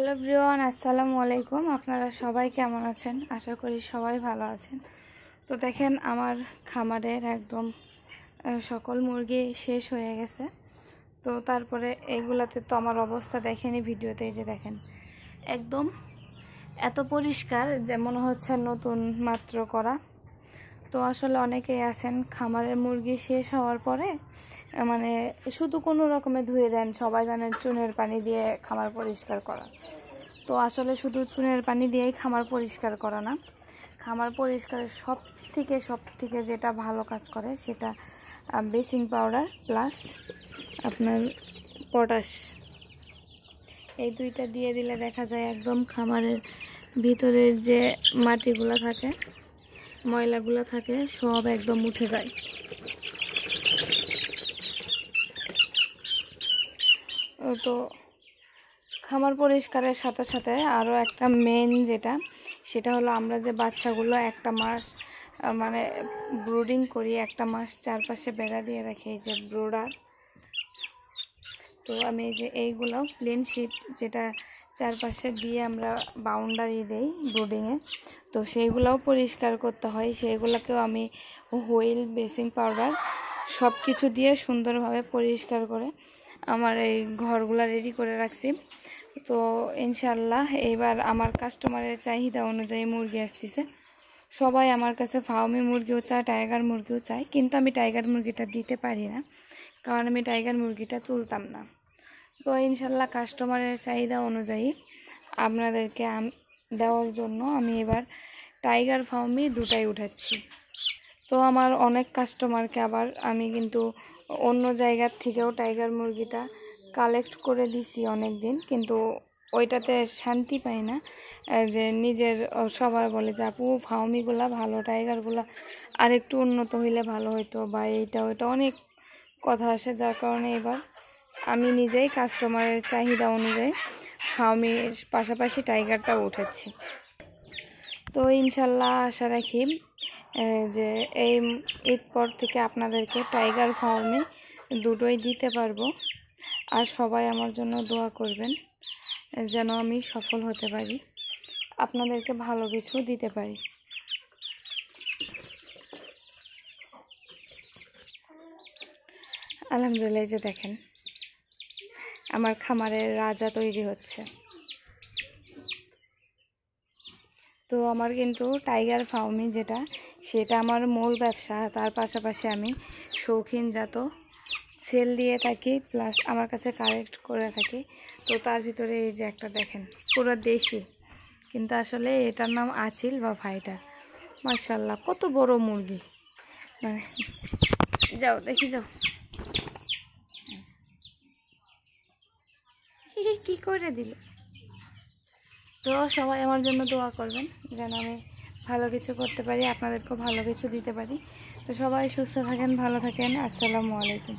Hello everyone, আসসালামু আলাইকুম। আপনারা সবাই কেমন আছেন? আশা করি সবাই ভালো আছেন। তো দেখেন, আমার খামারের একদম সকল মুরগি শেষ হয়ে গেছে। তো তারপরে এইগুলাতে তো আমার অবস্থা দেখেনি ভিডিওতে। এই যে দেখেন, একদম এত পরিষ্কার যে মনে হচ্ছে নতুন মাত্র করা। তো আসলে অনেকেই আছেন খামারের মুরগি শেষ হওয়ার পরে মানে শুধু কোনো রকমে ধুয়ে দেন। সবাই জানেন চুনের পানি দিয়ে খামার পরিষ্কার করা। তো আসলে শুধু চুনের পানি দিয়েই খামার পরিষ্কার করা না, খামার পরিষ্কারের সব থেকে যেটা ভালো কাজ করে সেটা বেসিং পাউডার প্লাস আপনার পটাশ। এই দুইটা দিয়ে দিলে দেখা যায় একদম খামারের ভিতরের যে মাটিগুলো থাকে, ময়লাগুলো থাকে, সব একদম উঠে যায়। তো খামার পরিষ্কারের সাথে সাথে আরও একটা মেন সেটা হলো আমরা যে বাচ্চাগুলো একটা মাস মানে ব্রুডিং করি, একটা মাস চারপাশে বেড়া দিয়ে রাখি, এই যে ব্রুডার। তো আমি এই যে এইগুলো প্লেন শিট যেটা চারপাশে দিয়ে আমরা বাউন্ডারি দেই ব্রুডিংয়ে, তো সেইগুলোও পরিষ্কার করতে হয়। সেইগুলোকেও আমি হুইল, বেসিং পাউডার সব কিছু দিয়ে সুন্দরভাবে পরিষ্কার করে আমার এই ঘরগুলো রেডি করে রাখছি। তো ইনশাল্লাহ এবার আমার কাস্টমারের চাহিদা অনুযায়ী মুরগি আসতেছে। সবাই আমার কাছে ফার্মি মুরগিও চায়, টাইগার মুরগিও চায়, কিন্তু আমি টাইগার মুরগিটা দিতে পারি না, কারণ আমি টাইগার মুরগিটা তুলতাম না। তো ইনশাল্লাহ কাস্টমারের চাহিদা অনুযায়ী আপনাদেরকে দেওয়ার জন্য আমি এবার টাইগার ফার্মি দুটাই উঠাচ্ছি। তো আমার অনেক কাস্টমারকে আবার আমি কিন্তু অন্য জায়গার থেকেও টাইগার মুরগিটা কালেক্ট করে দিছি অনেক দিন, কিন্তু ওইটাতে শান্তি পাই না। যে নিজের সবার বলে যে আপু ফার্মিগুলা ভালো, টাইগারগুলা আর একটু উন্নত হইলে ভালো হইতো, বা এইটা ওইটা অনেক কথা আসে, যার কারণে এবার আমি নিজেই কাস্টমারের চাহিদা অনুযায়ী ফার্মির পাশাপাশি টাইগারটাও উঠাচ্ছি। তো ইনশাল্লাহ আশা রাখি যে এই ঈদ পর থেকে আপনাদেরকে টাইগার ফার্মে দুটোই দিতে পারবো। আর সবাই আমার জন্য দোয়া করবেন যেন আমি সফল হতে পারি, আপনাদেরকে ভালো কিছু দিতে পারি। আলহামদুলিল্লাহ, যে দেখেন আমার খামারের রাজা তৈরি হচ্ছে। তো আমার কিন্তু টাইগার ফার্মিং সেটা আমার মূল ব্যবসা। তার পাশাপাশি আমি শৌখিনজাত সেল দিয়ে থাকি, প্লাস আমার কাছে কালেক্ট করে থাকি। তো তার ভিতরে এই যে একটা দেখেন পুরো দেশি, কিন্তু আসলে এটার নাম আচিল বা ফাইটার। মাশাআল্লাহ কত বড় মুরগি, মানে যাও দেখি যাও কি করে দিল। তো সবাই আমার জন্য দোয়া করবেন যেন আমি ভালো কিছু করতে পারি, আপনাদেরকেও ভালো কিছু দিতে পারি। তো সবাই সুস্থ থাকেন, ভালো থাকেন। আসসালামু আলাইকুম।